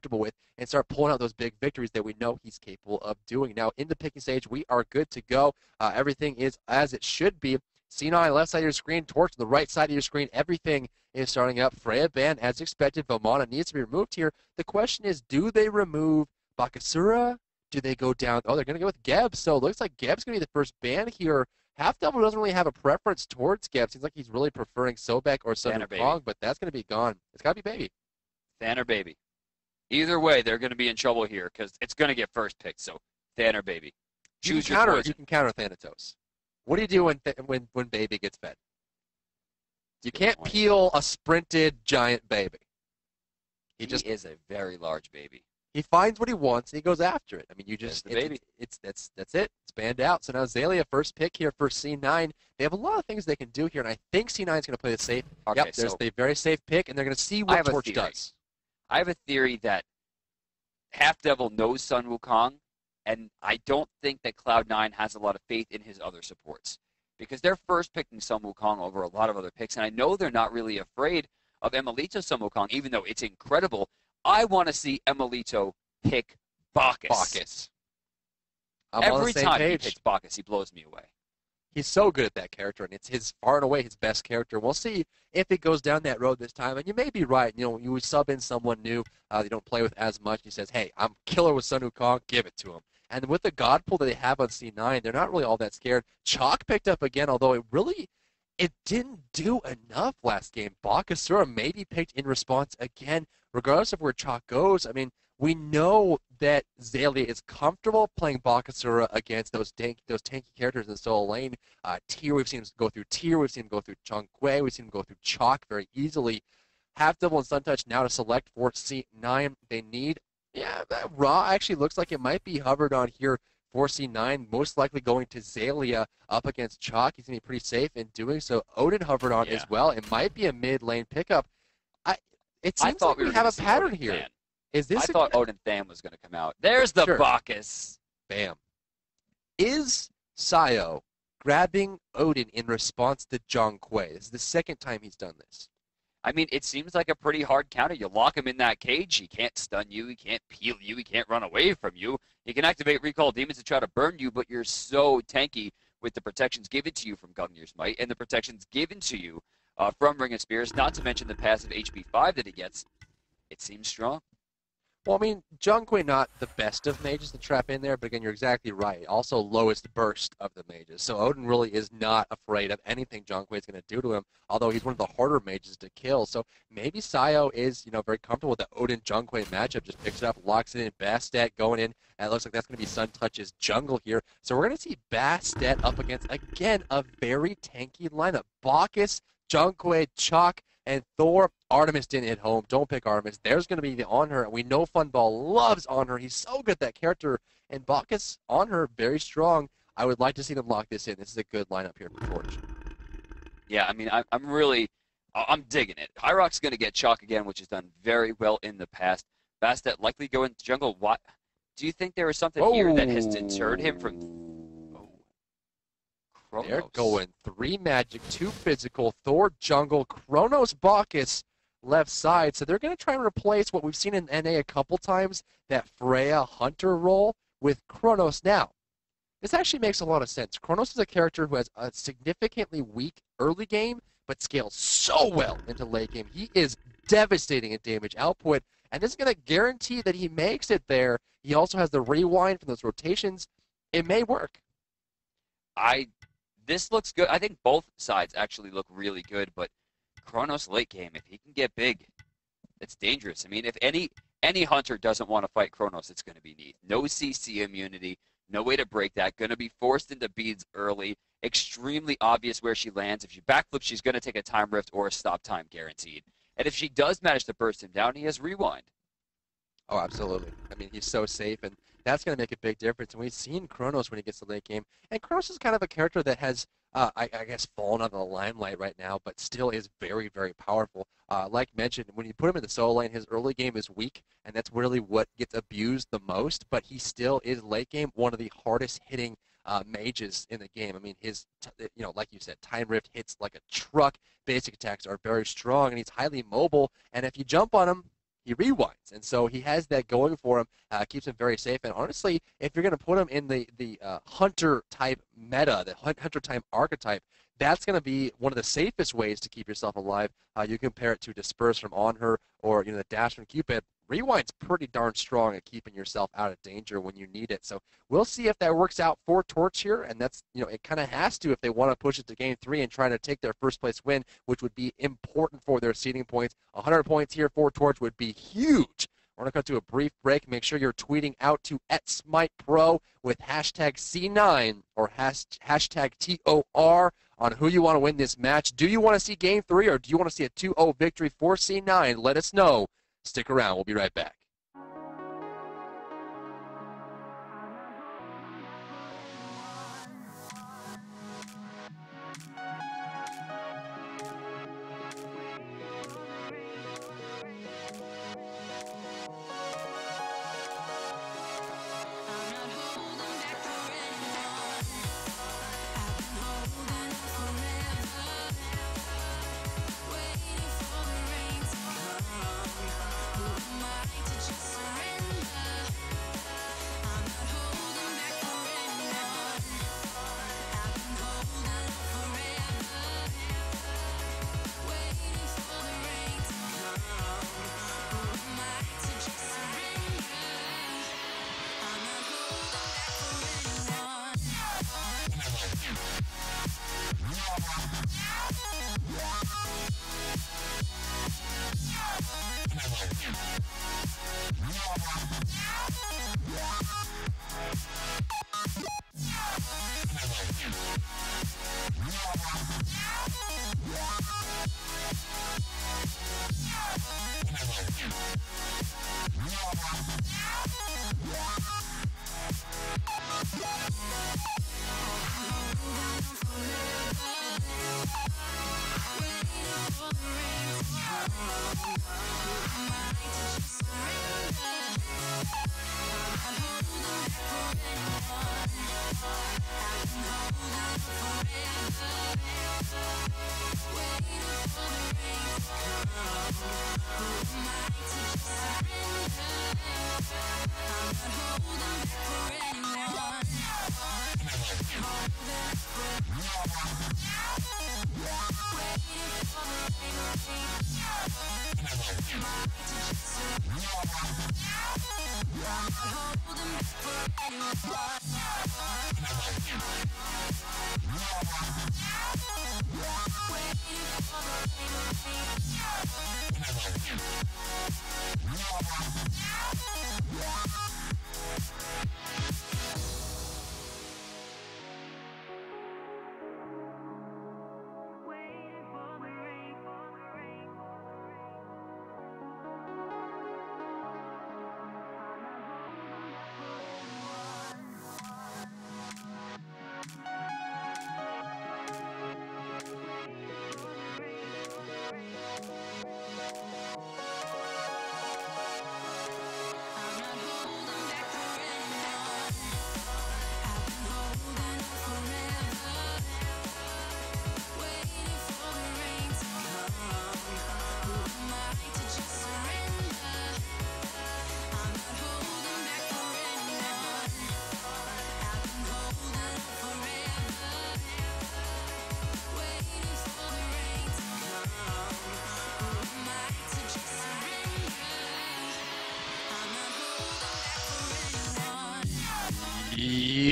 comfortable with and start pulling out those big victories that we know he's capable of doing. Now, in the picking stage, we are good to go. Everything is as it should be. C9, left side of your screen, Torch to the right side of your screen. Everything is starting up. Freya banned as expected. Vomana needs to be removed here. The question is, do they remove Bakasura? Do they go down? Oh, they're going to go with Geb. So it looks like Geb's going to be the first ban here. Half Devil doesn't really have a preference towards Geb. Seems like he's really preferring Sobek or Sun Wukong, but that's going to be gone. It's got to be Baby. Than or Baby. Either way, they're going to be in trouble here because it's going to get first pick. So Than or Baby. Choose your poison. You can counter Thanatos. What do you do when Baby gets fed? You can't peel a sprinted giant baby. He is a very large baby. He finds what he wants and he goes after it. I mean, you just baby. That's it. It's banned out. So now Xaylia first pick here for C9. They have a lot of things they can do here, and I think C9 is going to play the safe. Okay, yep, there's a very safe pick, and they're going to see what Torch does. I have a theory that Half Devil knows Sun Wukong, and I don't think that Cloud9 has a lot of faith in his other supports because they're first picking Sun Wukong over a lot of other picks, and I know they're not really afraid of Emilito Sun Wukong, even though it's incredible. I want to see Emilito pick Bacchus. Every time he picks Bacchus, he blows me away. He's so good at that character, and it's far and away his best character. We'll see if it goes down that road this time. And you may be right. You know, you sub in someone new you don't play with as much. He says, hey, I'm killer with Sun Wukong. Give it to him. And with the God pull that they have on C9, they're not really all that scared. Chalk picked up again, although it didn't do enough last game. Bakasura maybe picked in response again, regardless of where Chalk goes. I mean, we know that Xaylia is comfortable playing Bakasura against those tanky characters in the solo lane. Tier, we've seen him go through Tier, we've seen him go through chang'e, we've seen him go through Chalk very easily. Half Devil and Suntouch now to select for C9. They need, that Raw actually looks like it might be hovered on here for C9, most likely going to Xaylia up against Chalk. He's going to be pretty safe in doing so. Odin hovered on as well. It might be a mid-lane pickup. It seems like we have a pattern Odin here. Than. Is this I thought Odin Than was going to come out. There's the Bacchus. Bam. Is Sayo grabbing Odin in response to chang'e? This is the second time he's done this. I mean, it seems like a pretty hard counter. You lock him in that cage, he can't stun you, he can't peel you, he can't run away from you. He can activate Recall Demons to try to burn you, but you're so tanky with the protections given to you from Gungnir's Might and the protections given to you from Ring of Spears, not to mention the passive HP 5 that he gets. It seems strong. Well, I mean, chang'e not the best of mages to trap in there, but again, you're exactly right. Also lowest burst of the mages. So Odin really is not afraid of anything chang'e is going to do to him, although he's one of the harder mages to kill. So maybe Sayo is, very comfortable with the Odin chang'e matchup, just picks it up, locks it in, Bastet going in, and it looks like that's going to be Suntouch's jungle here. So we're going to see Bastet up against, again, a very tanky lineup. Bacchus, chang'e, Chalk, and Thor. Artemis didn't hit home. Don't pick Artemis. There's going to be the On Her. We know Funball loves On Her. He's so good at that character. And Bacchus, On Her, very strong. I would like to see them lock this in. This is a good lineup here for Torch. Yeah, I mean, I'm digging it. Hyrox's going to get Chalk again, which has done very well in the past. Bastet likely go into jungle. What? Do you think there was something here that has deterred him from... Kronos. They're going 3 magic, 2 physical, Thor jungle, Kronos Bacchus left side. So they're going to try and replace what we've seen in NA a couple times, that Freya Hunter role with Kronos. Now, this actually makes a lot of sense. Kronos is a character who has a significantly weak early game, but scales so well into late game. He is devastating in damage output, and this is going to guarantee that he makes it there. He also has the rewind from those rotations. It may work. This looks good. I think both sides actually look really good, but Kronos late game, if he can get big, it's dangerous. I mean, if any hunter doesn't want to fight Kronos, it's going to be Neith. No CC immunity, no way to break that. Going to be forced into beads early. Extremely obvious where she lands. If she backflips, she's going to take a time rift or a stop time guaranteed. And if she does manage to burst him down, he has rewind. Oh, absolutely. I mean, he's so safe, and that's going to make a big difference. And we've seen Kronos when he gets to late game. And Kronos is kind of a character that has, I guess, fallen out of the limelight right now, but still is very, very powerful. Like mentioned, when you put him in the solo lane, his early game is weak, and that's really what gets abused the most. But he still is late game one of the hardest hitting mages in the game. I mean, his, like you said, time rift hits like a truck. Basic attacks are very strong, and he's highly mobile. And if you jump on him, he rewinds. And so he has that going for him, keeps him very safe. And honestly, if you're going to put him in the hunter-type meta, the hunter-type archetype, that's going to be one of the safest ways to keep yourself alive. You compare it to Disperse from On Her or the Dash from Cupid. Rewind's pretty darn strong at keeping yourself out of danger when you need it. So we'll see if that works out for Torch here, and that's it kind of has to if they want to push it to Game 3 and try to take their first place win, which would be important for their seeding points. 100 points here for Torch would be huge. We're going to cut to a brief break. Make sure you're tweeting out to @SMITEPro with hashtag C9 or hashtag TOR on who you want to win this match. Do you want to see Game 3 or do you want to see a 2-0 victory for C9? Let us know. Stick around. We'll be right back.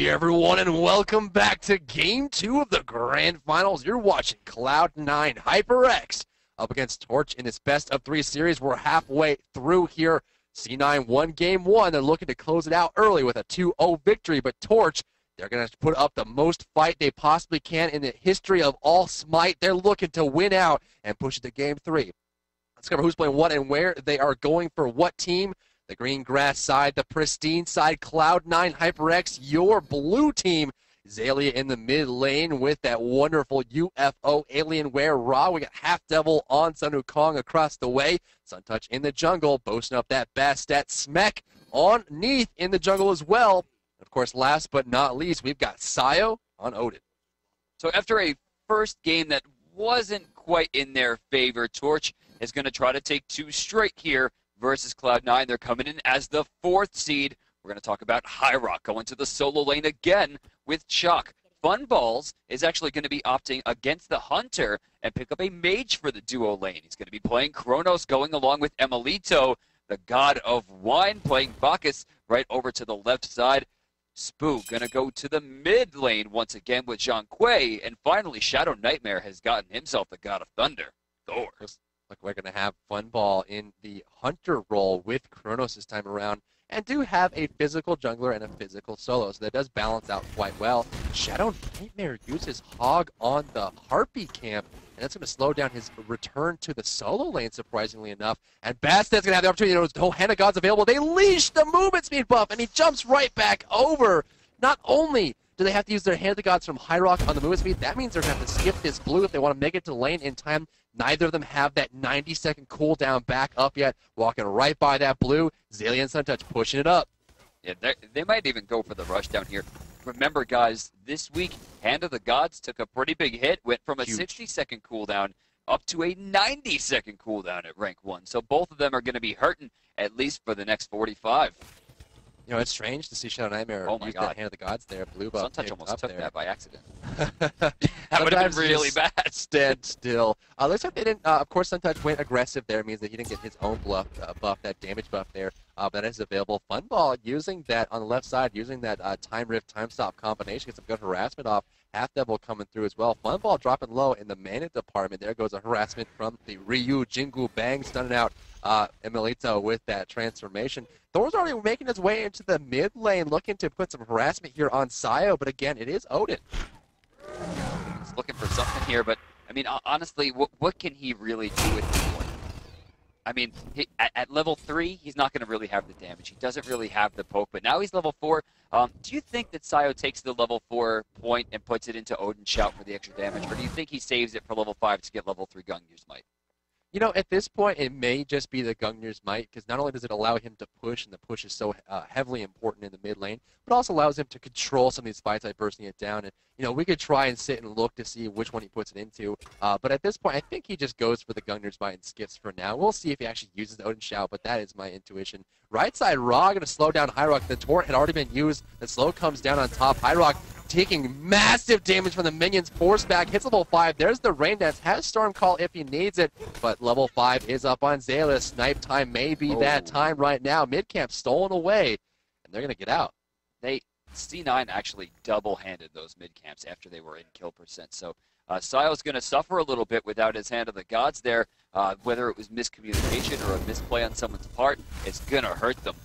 Everyone, and welcome back to Game 2 of the Grand Finals. You're watching Cloud9 Hi-Rez up against Torch in this best-of-3 series. We're halfway through here. C9 won Game 1. They're looking to close it out early with a 2-0 victory, but Torch, they're going to put up the most fight they possibly can in the history of all SMITE. They're looking to win out and push it to Game 3. Let's cover who's playing what and where. They are going for what team. The green grass side, the pristine side, Cloud9 Hi-Rez, your blue team. Zalia in the mid lane with that wonderful UFO Alienware Raw. We got Half Devil on Sun Wukong across the way. Suntouch in the jungle, boasting up that Bastet. Smek on Neath in the jungle as well. Of course, last but not least, we've got Sayo on Odin. So after a first game that wasn't quite in their favor, Torch is going to try to take 2 straight here versus Cloud9. They're coming in as the 4th seed. We're going to talk about Hi-Rez going to the solo lane again with Chuck. Funballs is actually going to be opting against the Hunter and pick up a mage for the duo lane. He's going to be playing Kronos going along with Emilito, the god of wine, playing Bacchus right over to the left side. Spoo going to go to the mid lane once again with chang'e. And finally, Shadow Nightmare has gotten himself the god of thunder, Thor. Looks like we're going to have Funball in the Hunter role with Kronos this time around, and do have a physical jungler and a physical solo, so that does balance out quite well. Shadow Nightmare uses Hog on the Harpy camp, and that's going to slow down his return to the solo lane, surprisingly enough. And Basted's going to have the opportunity. There's no Hand of Gods available. They leash the movement speed buff, and he jumps right back over. Not only do they have to use their Hand of Gods from Hi-Rez on the movement speed, that means they're going to have to skip this blue if they want to make it to the lane in time. Neither of them have that 90-second cooldown back up yet. Walking right by that blue. Zillion Suntouch pushing it up. Yeah, they might even go for the rush down here. Remember, guys, this week, Hand of the Gods took a pretty big hit, went from a 60-second cooldown up to a 90-second cooldown at rank 1. So both of them are going to be hurting, at least for the next 45. You know, it's strange to see Shadow Nightmare use that Hand of the Gods there. Blue buff Suntouch almost took there. that by accident. That would have been really bad. Stand still. Looks like they didn't. Of course, Suntouch went aggressive there. Means that he didn't get his own buff, that damage buff there. That is available. Funball using that on the left side, using that time rift, time stop combination. Gets some good harassment off. Half Devil coming through as well. Funball dropping low in the mana department. There goes a harassment from the Ryu Jingu Bang, stunning out Emilito with that transformation. Thor's already making his way into the mid lane, looking to put some harassment here on Sayo, but again, it is Odin. He's looking for something here, but, I mean, honestly, what can he really do with this one? I mean, at level 3, he's not going to really have the damage. He doesn't really have the poke, but now he's level 4. Do you think that Sayo takes the level 4 point and puts it into Odin's Shout for the extra damage, or do you think he saves it for level 5 to get level 3 Gungnir's Might? You know, at this point, it may just be the Gungnir's Might, because not only does it allow him to push, and the push is so heavily important in the mid lane, but also allows him to control some of these fights by bursting it down. And, you know, we could try and sit and look to see which one he puts it into. But at this point, I think he just goes for the Gungnir's Might and skips for now. We'll see if he actually uses the Odin Shout, but that is my intuition. Right side, Ra going to slow down Hi-Rez. The Torrent had already been used. The slow comes down on top. Hi-Rez taking massive damage from the minions. Force back, hits level 5. There's the Rain Dance. Has Storm Call if he needs it, but level 5 is up on Zayla. Snipe time may be that time right now. Mid camp stolen away, and they're going to get out. C9 actually double-handed those mid camps after they were in kill percent. So Sayo's going to suffer a little bit without his Hand of the Gods there. Whether it was miscommunication or a misplay on someone's part, it's going to hurt them.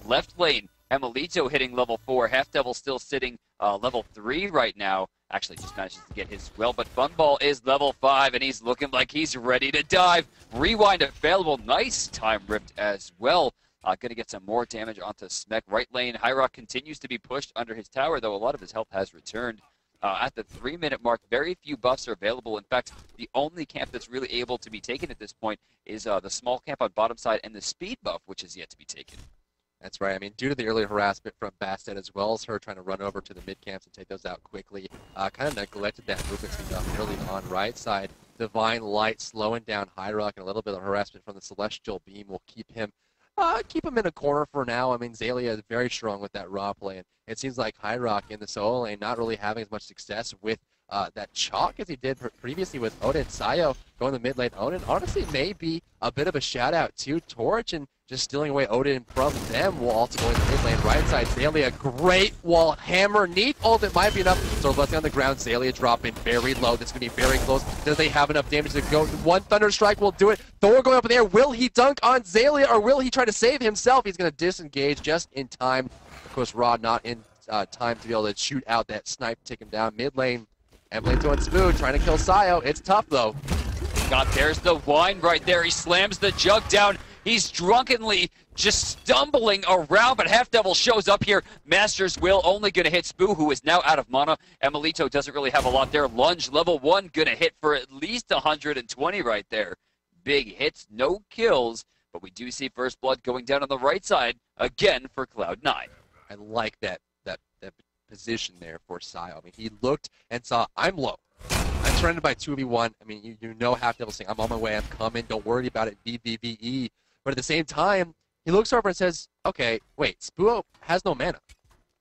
Left lane, Emilito hitting level 4. Half Devil still sitting level 3 right now. Actually, just manages to get his well, but Funball is level 5, and he's looking like he's ready to dive. Rewind available. Nice time ripped as well. Going to get some more damage onto Smek. Right lane, Hi-Rez continues to be pushed under his tower, though a lot of his health has returned. At the 3-minute mark, very few buffs are available. In fact, the only camp that's really able to be taken at this point is the small camp on bottom side and the speed buff, which is yet to be taken. That's right. I mean, due to the early harassment from Bastet, as well as her trying to run over to the mid camps and take those out quickly, kind of neglected that movement speed up early on. Right side, Divine Light slowing down Hi-Rez, and a little bit of harassment from the Celestial Beam will keep him in a corner for now. I mean, Zalia is very strong with that raw play, and it seems like Hi-Rez in the solo lane not really having as much success with that chalk as he did previously with Odin. Sayo going the mid lane. Odin honestly may be a bit of a shout out to Torch and just stealing away Odin from them while also going to the mid lane. Right side, Zalia, great wall hammer. Neat ult, it might be enough. So blessing on the ground, Zalia dropping very low. This is going to be very close. Does they have enough damage to go? One Thunder Strike will do it. Thor going up in the air. Will he dunk on Zalia or will he try to save himself? He's going to disengage just in time. Of course, Rod not in time to be able to shoot out that snipe, take him down. Mid lane, Emilito and Smooth trying to kill Sayo. It's tough though. There's the wine right there. He slams the jug down. He's drunkenly just stumbling around, but Half Devil shows up here. Master's Will only going to hit Spoo, who is now out of mana. Emilito doesn't really have a lot there. Lunge, level 1, going to hit for at least 120 right there. Big hits, no kills, but we do see First Blood going down on the right side again for Cloud9. I like that position there for Sayo. I mean, he looked and saw, I'm low. I'm surrounded by 2v1. I mean, you know Half Devil saying, I'm on my way, I'm coming, don't worry about it, VVVE. But at the same time, he looks over and says, okay, wait, Spuo has no mana.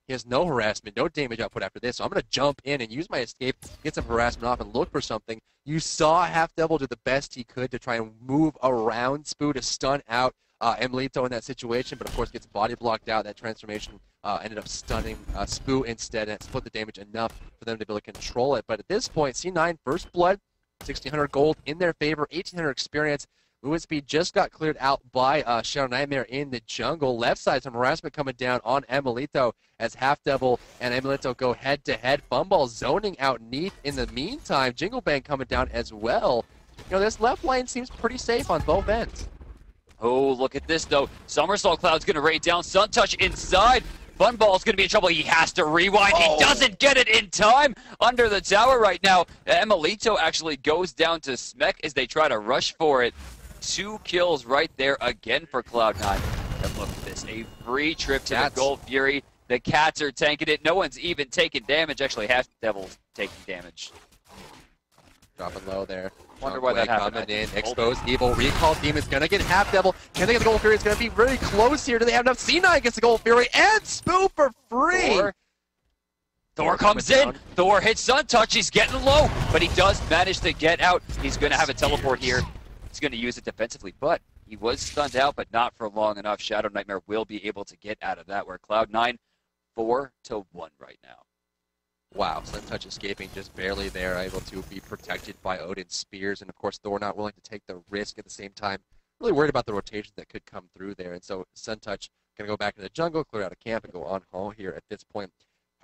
He has no harassment, no damage output after this, so I'm going to jump in and use my escape, get some harassment off, and look for something. You saw Half Devil do the best he could to try and move around Spoo to stun out Emilito in that situation, but of course gets body blocked out. That transformation ended up stunning Spoo instead, and it split the damage enough for them to be able to control it. But at this point, C9 First Blood, 1,600 gold in their favor, 1,800 experience. Movement speed just got cleared out by Shadow Nightmare in the jungle. Left side, some harassment coming down on Emilito as Half Devil and Emilito go head-to-head. Funball zoning out Neath in the meantime. Jingle Bang coming down as well. You know, this left lane seems pretty safe on both ends. Oh, look at this, though. Somersault Cloud's going to raid down. Sun Touch inside. Funball's going to be in trouble. He has to rewind. Oh. He doesn't get it in time under the tower right now. Emilito actually goes down to SMITE as they try to rush for it. 2 kills right there again for Cloud9. And look at this, a free trip to the Gold Fury. The Cats are tanking it. No one's even taking damage. Actually, Half Devil's taking damage. Dropping low there. Wonder why that happened. Coming in, exposed evil, recall Demon's gonna get Half Devil. Can they get the Gold Fury? It's gonna be really close here. Do they have enough? C9 gets the Gold Fury and Spoo for free. Thor comes in. Thor hits Sun Touch. He's getting low, but he does manage to get out. He's gonna have a teleport here. He's going to use it defensively, but he was stunned out, but not for long enough. Shadow Nightmare will be able to get out of that, where Cloud9 4-1 right now. Wow, Sun Touch escaping just barely there, able to be protected by Odin's spears, and of course Thor not willing to take the risk at the same time. Really worried about the rotations that could come through there, and so Sun Touch going to go back to the jungle, clear out a camp, and go on home here at this point.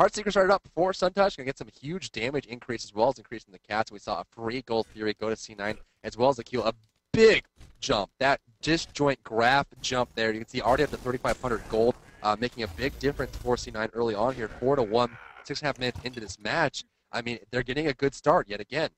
Heartseeker started up for Sun Touch, going to get some huge damage increase as well as increasing the Cats. We saw a free Gold Fury go to C9 as well as a kill. A big jump, that disjoint graph jump there. You can see already up to 3,500 gold, making a big difference for C9 early on here. 4-1, 6.5 minutes into this match. I mean, they're getting a good start yet again.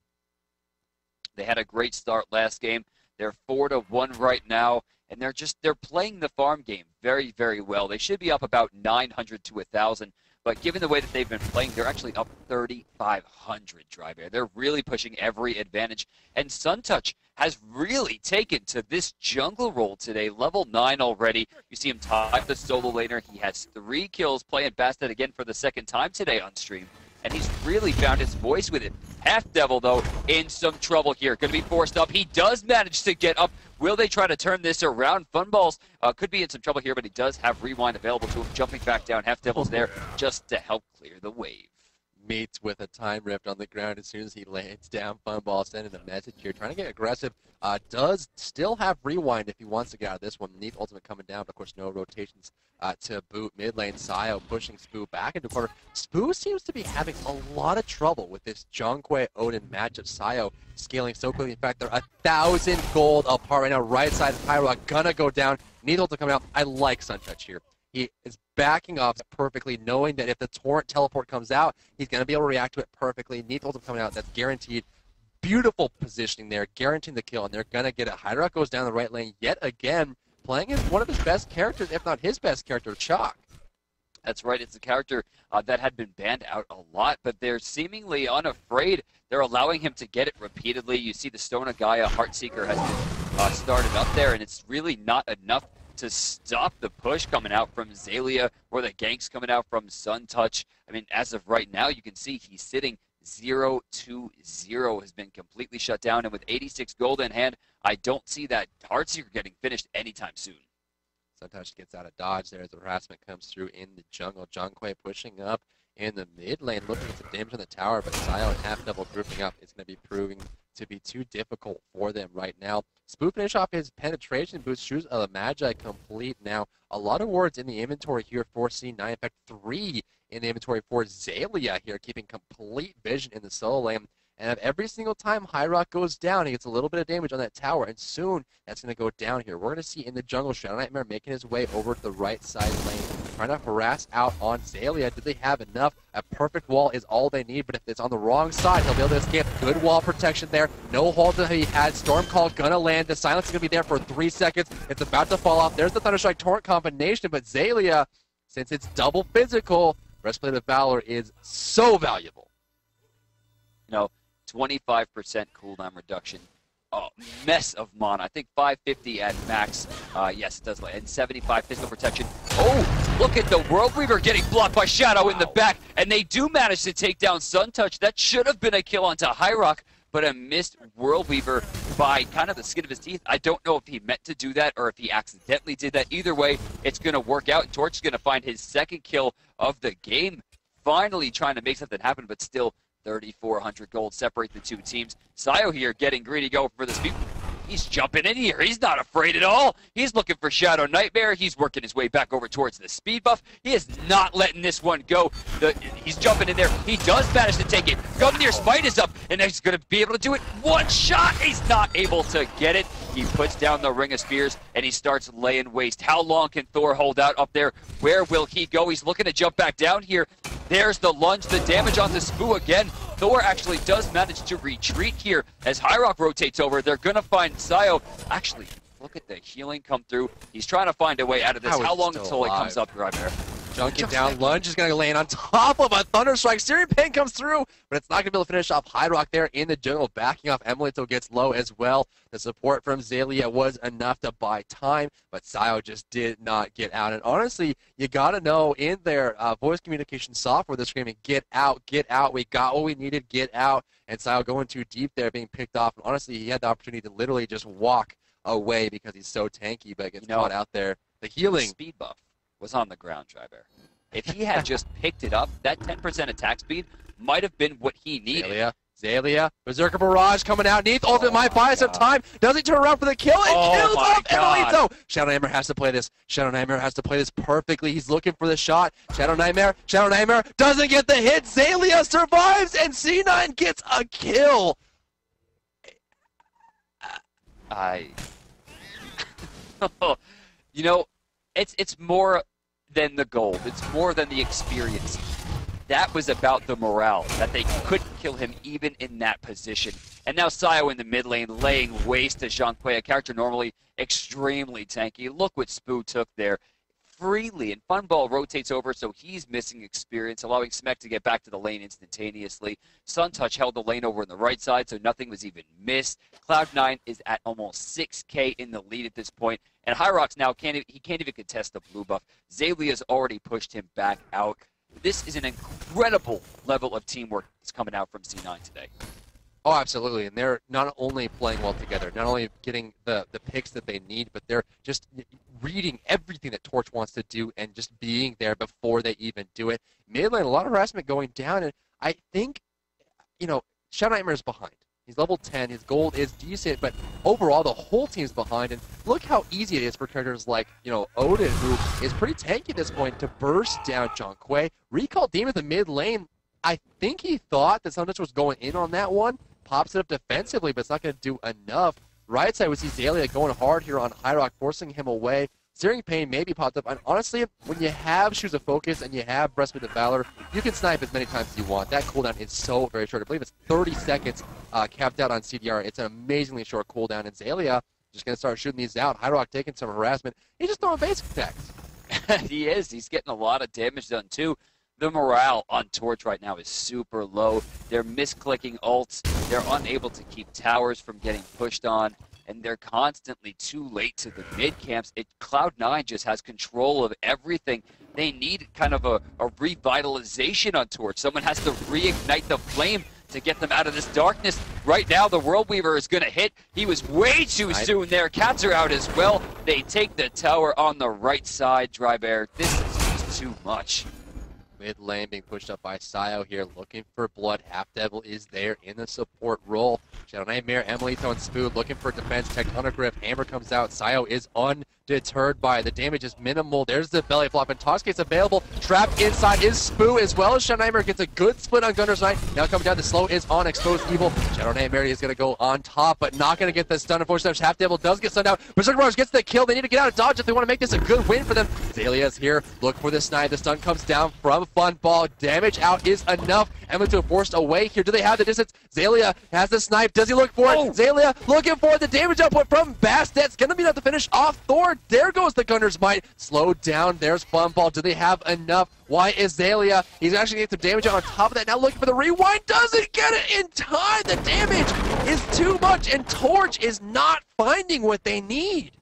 They had a great start last game. They're 4-1 right now, and they're playing the farm game very, very well. They should be up about 900 to 1,000. But given the way that they've been playing, they're actually up 3,500 Dry Bear. They're really pushing every advantage. And Sun Touch has really taken to this jungle role today. Level 9 already. You see him type the solo laner. He has 3 kills, playing Bastet again for the second time today on stream. And he's really found his voice with it. Half Devil, though, in some trouble here. Going to be forced up. He does manage to get up. Will they try to turn this around? Funballs could be in some trouble here, but he does have rewind available to him. Jumping back down. Half Devil's there just to help clear the wave. Meets with a time rift on the ground as soon as he lands down. Funball sending a message here, trying to get aggressive. Does still have rewind if he wants to get out of this one. Neath ultimate coming down, but of course no rotations to boot. Mid lane, Sayo pushing Spoo back into corner. Spoo seems to be having a lot of trouble with this Chang'e Odin matchup. Sayo scaling so quickly. In fact, they're 1,000 gold apart right now. Right side of Pyro gonna go down. Neath ultimate coming out. I like Sun Touch here. He is backing off perfectly, knowing that if the Torrent teleport comes out, he's going to be able to react to it perfectly. Neath ultimate coming out, that's guaranteed. Beautiful positioning there, guaranteeing the kill, and they're going to get it. Hi-Rez goes down the right lane yet again, playing as one of his best characters, if not his best character, Chalk. That's right, it's a character that had been banned out a lot, but they're seemingly unafraid. They're allowing him to get it repeatedly. You see the Stone of Gaia Heartseeker has been started up there, and it's really not enough to stop the push coming out from Zalia or the ganks coming out from Sun Touch. I mean, as of right now, you can see he's sitting 0-2-0, has been completely shut down, and with 86 gold in hand, I don't see that Heartseeker getting finished anytime soon. Sun Touch gets out of dodge there as the harassment comes through in the jungle. Chang'e pushing up in the mid lane, looking at some damage on the tower, but Sayo and Half Devil grouping up is going to be proving to be too difficult for them right now. Spoo finish off his penetration boost. Shoes of the Magi complete now. A lot of wards in the inventory here for C9. In fact, 3 in the inventory for Zalia here, keeping complete vision in the solo lane. And every single time Hi-Rez goes down, he gets a little bit of damage on that tower, and soon that's going to go down here. We're going to see in the jungle, Shadow Nightmare making his way over to the right side lane, trying to harass out on Zalia. Do they have enough? A perfect wall is all they need, but if it's on the wrong side, he'll be able to escape. Good wall protection there. No hold that he had. Storm Call gonna land. The silence is going to be there for 3 seconds. It's about to fall off. There's the Thunderstrike Torrent combination, but Zalia, since it's double physical, Breastplate of Valor is so valuable. No. 25% cooldown reduction a mess of mana. I think 550 at max. Yes, it does. And 75 physical protection. Oh, look at the World Weaver getting blocked by Shadow in the back. And they do manage to take down Sun Touch. That should have been a kill onto Hi-Rez, but a missed World Weaver by kind of the skin of his teeth. I don't know if he meant to do that or if he accidentally did that. Either way, it's going to work out. Torch is going to find his second kill of the game. Finally trying to make something happen, but still 3,400 gold separate the two teams. Sayo here getting greedy, going for the speed. He's jumping in here. He's not afraid at all. He's looking for Shadow Nightmare. He's working his way back over towards the speed buff. He is not letting this one go. He's jumping in there. He does manage to take it. Gungnir Smite is up, and he's going to be able to do it. One shot. He's not able to get it. He puts down the Ring of Spears, and he starts laying waste. How long can Thor hold out up there? Where will he go? He's looking to jump back down here. There's the lunge, the damage on the Spoo again. Thor actually does manage to retreat here as Hi-Rez rotates over. They're going to find Sayo. Actually, look at the healing come through. He's trying to find a way out of this. How long until it comes up, Driver? Junking down, lunge is going to land on top of a Thunder Strike. Searing Pain comes through, but it's not going to be able to finish off Hi-Rez there in the jungle. Backing off, Emilito gets low as well. The support from Xaylia was enough to buy time, but Sayo just did not get out. And honestly, you got to know in their voice communication software, they're screaming, get out, we got what we needed, get out. And Sayo going too deep there, being picked off. And honestly, he had the opportunity to literally just walk away because he's so tanky, but gets caught out there. The healing. Speed buff was on the ground, Driver. If he had just picked it up, that 10% attack speed might have been what he needed. Xaylia, Berserker Barrage coming out. Neath ultimate might buy some time. Does he turn around for the kill? And kills off Emilito. Shadow Nightmare has to play this. Shadow Nightmare has to play this perfectly. He's looking for the shot. Shadow Nightmare doesn't get the hit. Xaylia survives, and C9 gets a kill. You know, it's more than the gold. It's more than the experience. That was about the morale, that they couldn't kill him even in that position. And now Sayo in the mid lane laying waste to chang'e, a character normally extremely tanky. Look what Spoo took there freely, and Funball rotates over, so he's missing experience, allowing Smek to get back to the lane instantaneously. Suntouch held the lane over on the right side, so nothing was even missed. Cloud9 is at almost 6k in the lead at this point, and Hi-Rez now can't even contest the blue buff. Xaylia's already pushed him back out. This is an incredible level of teamwork that's coming out from C9 today. Oh, absolutely. And they're not only playing well together, not only getting the picks that they need, but they're just reading everything that Torch wants to do and just being there before they even do it. Mid lane, a lot of harassment going down, and I think, you know, Shadow Nightmare is behind. He's level 10, his gold is decent, but overall the whole team's behind, and look how easy it is for characters like, you know, Odin, who is pretty tanky at this point, to burst down chang'e. Recall Demon at the mid lane, I think he thought that Suntouch was going in on that one, pops it up defensively, but it's not going to do enough. Right side, we see Xaylia going hard here on Hi-Rez, forcing him away. Searing Pain maybe popped up, and honestly, when you have Shoes of Focus and you have Breastplate of Valor, you can snipe as many times as you want. That cooldown is so very short. I believe it's 30 seconds capped out on CDR. It's an amazingly short cooldown, and Xaylia just going to start shooting these out. Hi-Rez taking some harassment. He's just throwing basic attacks. He is. He's getting a lot of damage done, too. The morale on Torch right now is super low. They're misclicking ults. They're unable to keep towers from getting pushed on, and they're constantly too late to the mid camps. Cloud9 just has control of everything. They need kind of a revitalization on Torch. Someone has to reignite the flame to get them out of this darkness. Right now, the World Weaver is going to hit. He was way too soon there. Cats are out as well. They take the tower on the right side. Dry Bear, this is just too much. Mid lane being pushed up by Sayo here, looking for blood. Half Devil is there in the support role. Shadow Nightmare, Emilito, and Spoo looking for defense. Tectonic Rift, Hammer comes out. Sayo is undeterred by it. The damage is minimal. There's the belly flop, and Tossgate's available. Trapped inside is Spoo, as well as Shadow Nightmare gets a good split on Gunner's Knight. Now coming down, the slow is on Exposed Evil. Shadow Nightmare is going to go on top, but not going to get the stun. Unfortunately, Half Devil does get stunned out. Berserker Barrage gets the kill. They need to get out of dodge if they want to make this a good win for them. Xaylia's here. Look for the snipe. The stun comes down from Funball. Damage out is enough, Emilito forced away here. Do they have the distance? Zaylia has the snipe. Does he look for it? Zaylia looking for the damage output from Bastet's going to be enough to finish off Thor. There goes the Gunner's Might. Slowed down. There's Funball. Do they have enough? Why is Zaylia? He's actually getting some damage on top of that. Now looking for the rewind. Doesn't get it in time. The damage is too much, and Torch is not finding what they need.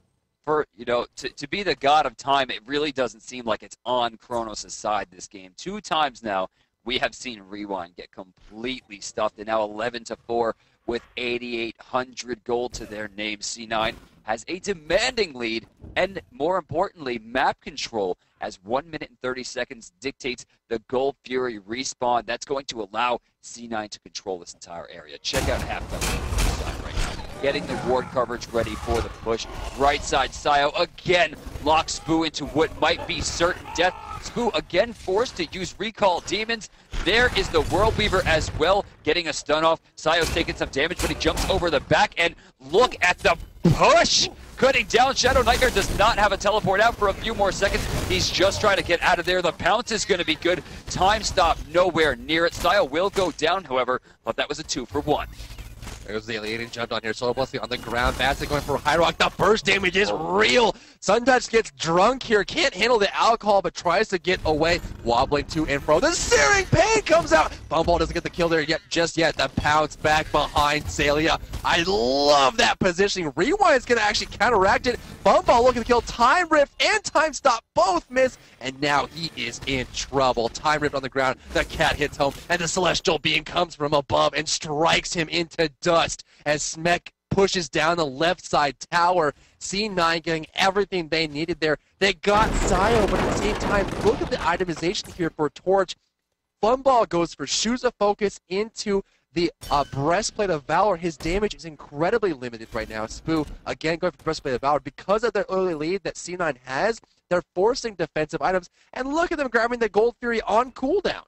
For, to be the god of time, it really doesn't seem like it's on Kronos' side this game. 2 times now, we have seen Rewind get completely stuffed, and now 11-4 with 8,800 gold to their name. C9 has a demanding lead, and more importantly, map control, as 1 minute and 30 seconds dictates the Gold Fury respawn. That's going to allow C9 to control this entire area. Check out half-time right now. Getting the ward coverage ready for the push. Right side, Sayo again locks Spoo into what might be certain death. Spoo again forced to use Recall Demons. There is the World Weaver as well, getting a stun off. Sayo's taking some damage, but he jumps over the back end. Look at the push! Cutting down. Shadow Nightmare does not have a teleport out for a few more seconds. He's just trying to get out of there. The pounce is going to be good. Time stop nowhere near it. Sayo will go down, however, but that was a 2-for-1. There's the alien jumped on here. Solo Blessing on the ground. Bastet going for Hi-Rock. The burst damage is real. Suntouch gets drunk here. Can't handle the alcohol, but tries to get away. Wobbling to and fro. The Searing Pain comes out. Funball doesn't get the kill there yet. Just yet. The pounce back behind Zaylia. I love that positioning. Rewind is going to actually counteract it. Funball looking to kill. Time Rift and Time Stop both miss. And now he is in trouble. Time Rift on the ground. The cat hits home. And the Celestial Beam comes from above and strikes him into dust as Smek pushes down the left side tower. C9 getting everything they needed there. They got Sayo, but at the same time, look at the itemization here for Torch. Funball goes for Shoes of Focus into the Breastplate of Valor. His damage is incredibly limited right now. Spoo, again, going for Breastplate of Valor. Because of the early lead that C9 has, they're forcing defensive items. And look at them grabbing the Gold Fury on cooldown.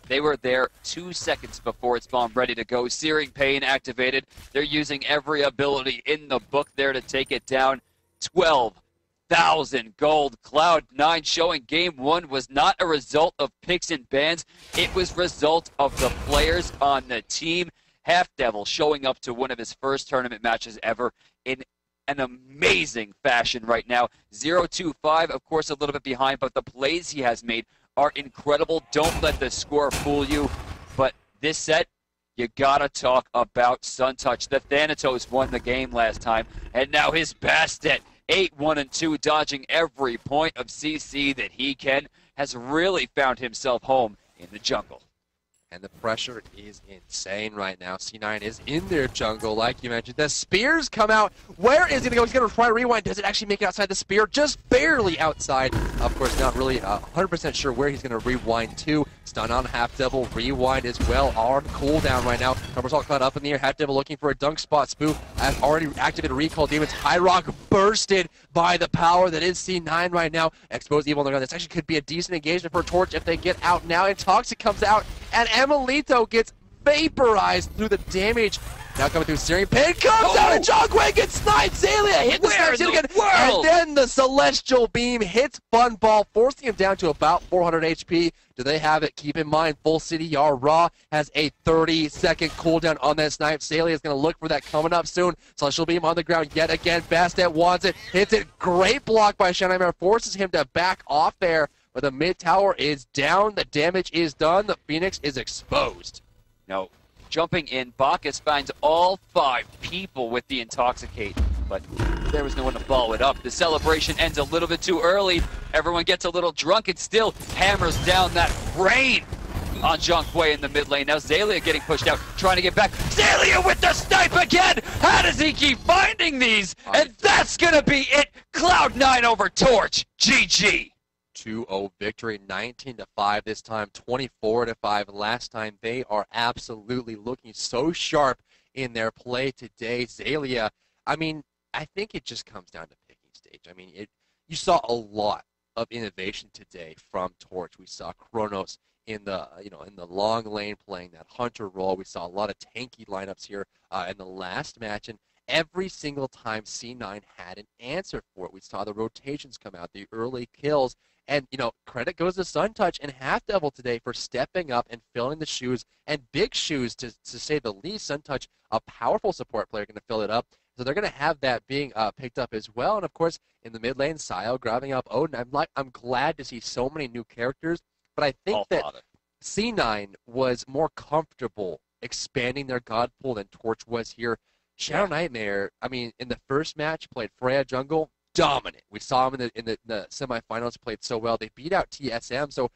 They were there 2 seconds before it spawned, ready to go. Searing Pain activated. They're using every ability in the book there to take it down. 12,000 gold. Cloud9 showing game 1 was not a result of picks and bans. It was result of the players on the team. Half Devil showing up to one of his first tournament matches ever in an amazing fashion right now. 0-2-5, of course, a little bit behind, but the plays he has made are incredible. Don't let the score fool you. But this set, you gotta talk about Suntouch. The Thanatos won the game last time, and now his Bastet, 8-1-2, dodging every point of CC that he can, has really found himself home in the jungle. And the pressure is insane right now. C9 is in their jungle, like you mentioned. The spears come out. Where is he going to go? He's going to try to rewind. Does it actually make it outside the spear? Just barely outside. Of course, not really 100% sure where he's going to rewind to. Stun on Half Devil. Rewind as well. On cooldown right now. Numbers all caught up in the air. Half Devil looking for a dunk spot. Spoo has already activated Recall Demons. Hi-Rock bursted by the power that is C9 right now. Exposed Evil on the ground. This actually could be a decent engagement for Torch if they get out now. And Toxic comes out. And Emilito gets vaporized through the damage. Now coming through Searing Pain, comes out and chang'e gets sniped. Zaylia hit the snipe again, and then the Celestial Beam hits Funball, forcing him down to about 400 HP. Do they have it? Keep in mind, Full City Yar Raw has a 30-second cooldown on that snipe. Zaylia is going to look for that coming up soon. Celestial Beam on the ground yet again. Bastet wants it, hits it. Great block by Shadow Nightmare, forces him to back off there. But the mid tower is down. The damage is done. The Phoenix is exposed. No. Jumping in, Bacchus finds all 5 people with the Intoxicate, but there was no one to follow it up. The celebration ends a little bit too early. Everyone gets a little drunk and still hammers down that rain on chang'e in the mid lane. Now Zaylia getting pushed out, trying to get back. Zaylia with the snipe again! How does he keep finding these? And that's gonna be it! Cloud9 over Torch. GG! 2-0 victory, 19-5 this time, 24-5 last time. They are absolutely looking so sharp in their play today. Zaylia, I mean, I think it just comes down to picking stage. I mean, you saw a lot of innovation today from Torch. We saw Kronos in the in the long lane playing that hunter role. We saw a lot of tanky lineups here in the last match, and every single time C9 had an answer for it. We saw the rotations come out, the early kills. And, credit goes to SunTouch and Half Devil today for stepping up and filling the shoes, and big shoes to say the least. SunTouch, a powerful support player, going to fill it up. So they're going to have that being picked up as well. And, of course, in the mid lane, Sio grabbing up Odin. I'm glad to see so many new characters, but I think that C9 was more comfortable expanding their god pool than Torch was here. Shadow Nightmare, I mean, in the first match, played Freya jungle, dominant. We saw him in the semifinals, played so well. They beat out TSM, so,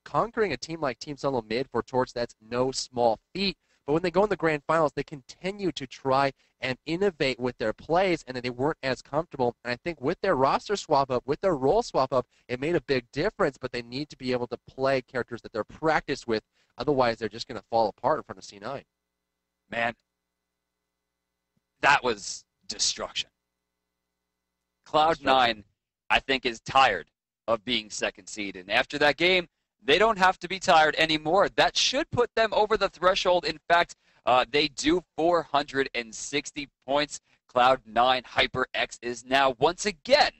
conquering a team like Team Solo Mid for Torch, that's no small feat. But when they go in the grand finals, they continue to try and innovate with their plays, and then they weren't as comfortable. And I think with their roster swap up, with their role swap up, it made a big difference, but they need to be able to play characters that they're practiced with. Otherwise, they're just going to fall apart in front of C9. Man, that was destruction. Cloud9, I think, is tired of being second seed. And after that game, they don't have to be tired anymore. That should put them over the threshold. In fact, they do 460 points. Cloud9 HyperX is now once again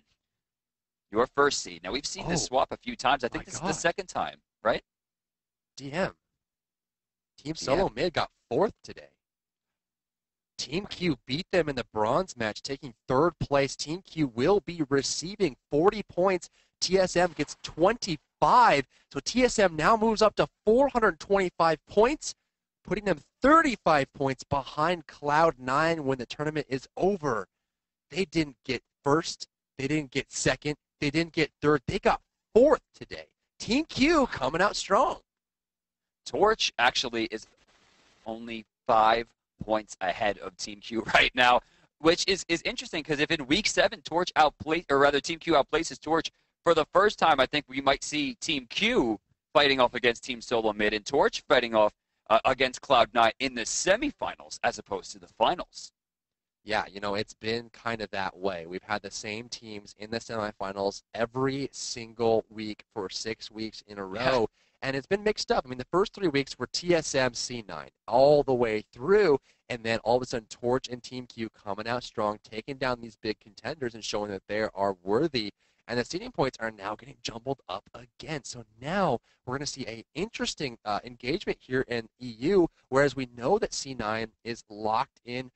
your first seed. Now, we've seen this swap a few times. I think this is the second time, right? DM. Team Solo Mid got 4th today. Team Q beat them in the bronze match, taking 3rd place. Team Q will be receiving 40 points. TSM gets 25. So TSM now moves up to 425 points, putting them 35 points behind Cloud9 when the tournament is over. They didn't get 1st. They didn't get 2nd. They didn't get 3rd. They got 4th today. Team Q coming out strong. Torch actually is only 5 points ahead of Team Q right now, which is interesting because if in Week 7 Torch Team Q outplaces Torch, for the first time I think we might see Team Q fighting off against Team Solo Mid and Torch fighting off against Cloud9 in the semifinals as opposed to the finals. Yeah, it's been kind of that way. We've had the same teams in the semifinals every single week for 6 weeks in a row. And it's been mixed up. I mean, the first 3 weeks were TSM C9 all the way through, and then all of a sudden Torch and Team Q coming out strong, taking down these big contenders and showing that they are worthy. And the seeding points are now getting jumbled up again. So now we're going to see an interesting engagement here in EU, whereas we know that C9 is locked in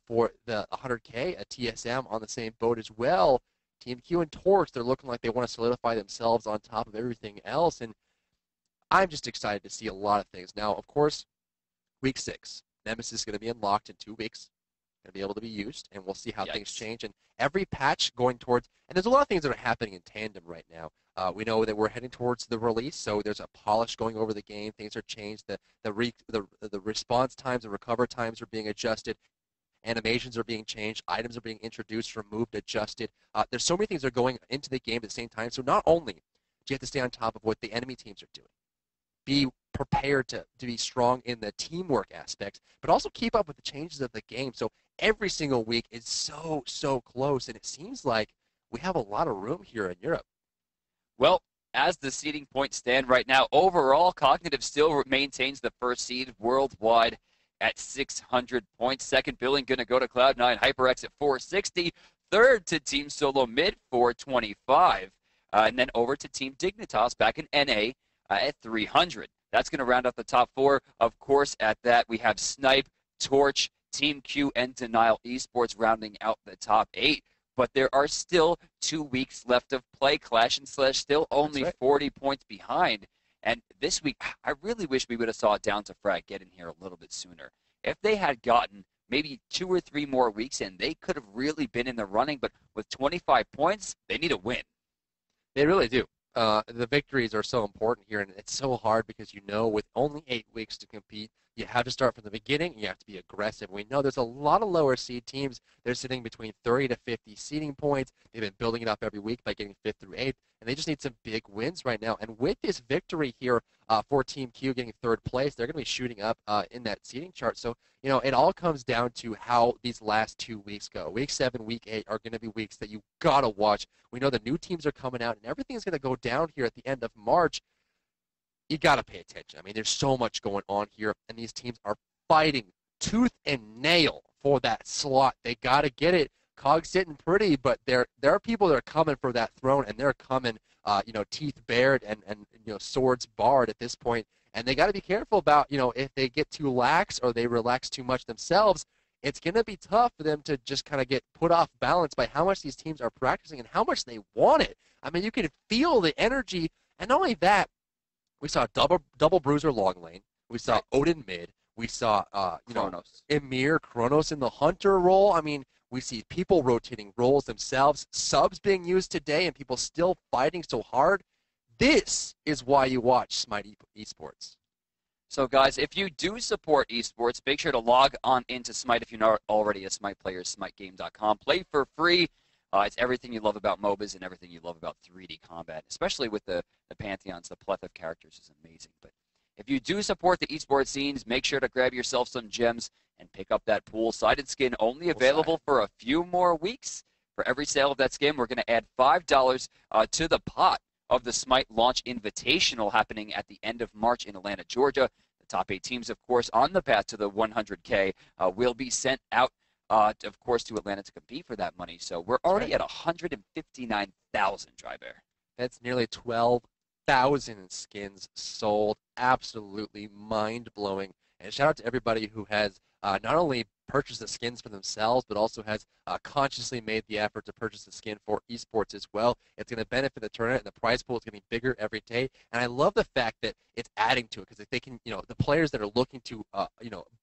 for the 100K, a TSM on the same boat as well. Team Q and Torch, they're looking like they want to solidify themselves on top of everything else. And I'm just excited to see a lot of things. Now, of course, Week 6, Nemesis is going to be unlocked in 2 weeks. Going to be able to be used, and we'll see how things change. And every patch going towards, and there's a lot of things that are happening in tandem right now. We know that we're heading towards the release, so there's a polish going over the game. Things are changed. The response times and recover times are being adjusted. Animations are being changed. Items are being introduced, removed, adjusted. There's so many things that are going into the game at the same time. So not only do you have to stay on top of what the enemy teams are doing, be prepared to be strong in the teamwork aspects, but also keep up with the changes of the game. So every single week is so close, and it seems like we have a lot of room here in Europe. Well, as the seeding points stand right now, overall, Cognitive still maintains the first seed worldwide at 600 points. Second billing going to go to Cloud9, HyperX at 460. Third to Team Solo Mid, 425. And then over to Team Dignitas back in NA at 300. That's going to round out the top 4. Of course, at that, we have SMITE, Torch, Team Q, and Denial Esports rounding out the top 8. But there are still 2 weeks left of play. Clash and Slash still only 40 points behind. And this week, I really wish we would have saw it down to Frag get in here a little bit sooner. If they had gotten maybe 2 or 3 more weeks in, they could have really been in the running. But with 25 points, they need a win. They really do. The victories are so important here, and it's so hard because with only 8 weeks to compete, you have to start from the beginning, and you have to be aggressive. We know there's a lot of lower seed teams. They're sitting between 30 to 50 seeding points. They've been building it up every week by getting 5th through 8th, and they just need some big wins right now. And with this victory here for Team Q getting 3rd place, they're going to be shooting up in that seeding chart. So, it all comes down to how these last 2 weeks go. Week 7, Week 8 are going to be weeks that you got to watch. We know the new teams are coming out, and everything's going to go down here at the end of March. You got to pay attention. I mean, there's so much going on here, and these teams are fighting tooth and nail for that slot. They got to get it, COG's sitting pretty, but there are people that are coming for that throne, and they're coming, teeth bared and swords barred at this point. And they got to be careful about, if they get too lax or they relax too much themselves, it's going to be tough for them to just kind of get put off balance by how much these teams are practicing and how much they want it. I mean, you can feel the energy. And not only that, we saw double bruiser long lane. We saw Odin mid. We saw, Emir, Kronos in the hunter role. I mean, we see people rotating roles themselves, subs being used today, and people still fighting so hard. This is why you watch SMITE Esports. So, guys, if you do support esports, make sure to log on into SMITE if you're not already a SMITE player, SMITEgame.com. Play for free. It's everything you love about MOBAs and everything you love about 3D combat, especially with the Pantheons. The plethora of characters is amazing. But if you do support the esports scenes, make sure to grab yourself some gems and pick up that pool-sided skin, only available for a few more weeks. For every sale of that skin, we're going to add $5 to the pot of the SMITE Launch Invitational happening at the end of March in Atlanta, Georgia. The top 8 teams, of course, on the path to the 100K will be sent out, of course, to Atlanta to compete for that money. So we're already at 159,000, Dry Bear. That's nearly 12,000 skins sold. Absolutely mind-blowing. And shout out to everybody who has not only purchased the skins for themselves, but also has consciously made the effort to purchase the skin for esports as well. It's going to benefit the tournament, and the prize pool is going to be bigger every day. And I love the fact that it's adding to it, because if they can, the players that are looking to,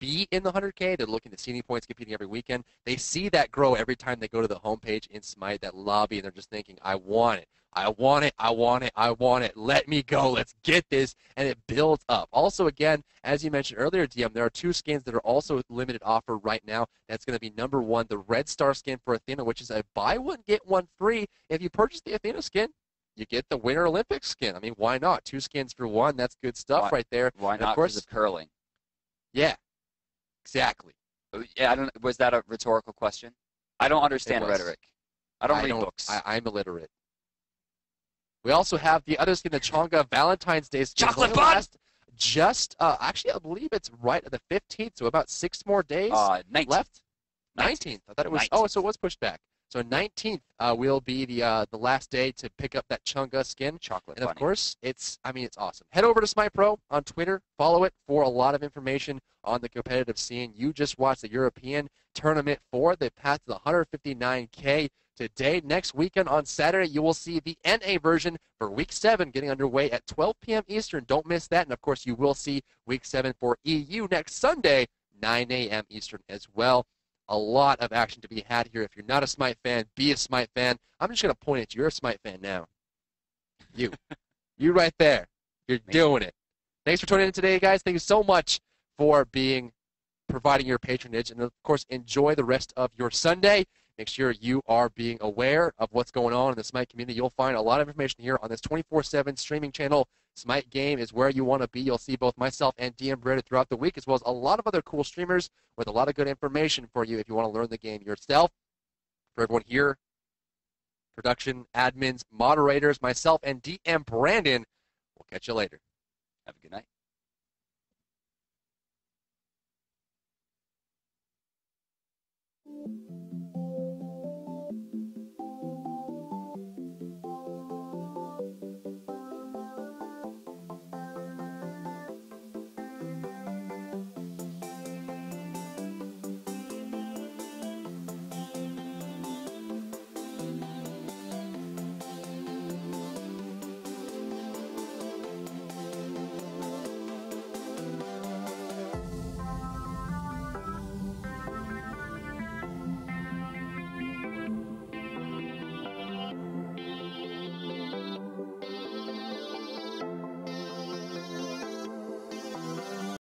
be in the 100K, they're looking to see any points competing every weekend. They see that grow every time they go to the homepage in SMITE, that lobby, and they're just thinking, I want it. I want it, I want it, I want it. Let me go. Let's get this. And it builds up. Also, again, as you mentioned earlier, DM, there are 2 skins that are also limited offer right now. That's going to be number 1, the Red Star skin for Athena, which is a buy one, get one free. If you purchase the Athena skin, you get the Winter Olympics skin. I mean, why not? 2 skins for 1. That's good stuff right there. Why not? Because of curling. Yeah, exactly. Yeah, was that a rhetorical question? I don't understand rhetoric. I don't read books. I'm illiterate. We also have the other skin, the chang'e Valentine's Day skin. Chocolate bun! Actually, I believe it's right at the 15th, so about 6 more days 19th. left. 19th. I thought it was. 19th. Oh, so it was pushed back. So 19th will be the last day to pick up that chang'e skin. Chocolate And bunny. of course, it's awesome. Head over to SMITE Pro on Twitter. Follow it for a lot of information on the competitive scene. You just watched the European tournament for the path to the 159K. Today, next weekend on Saturday, you will see the NA version for Week 7 getting underway at 12 p.m. Eastern. Don't miss that. And, of course, you will see Week 7 for EU next Sunday, 9 a.m. Eastern as well. A lot of action to be had here. If you're not a SMITE fan, be a SMITE fan. I'm just going to point at you. You're a SMITE fan now. You. You right there. You're doing it. Thanks for tuning in today, guys. Thank you so much for providing your patronage. And, of course, enjoy the rest of your Sunday. Make sure you are being aware of what's going on in the SMITE community. You'll find a lot of information here on this 24/7 streaming channel. SMITE Game is where you want to be. You'll see both myself and DM Breda throughout the week, as well as a lot of other cool streamers with a lot of good information for you if you want to learn the game yourself. For everyone here, production, admins, moderators, myself, and DM Brandon, we'll catch you later. Have a good night.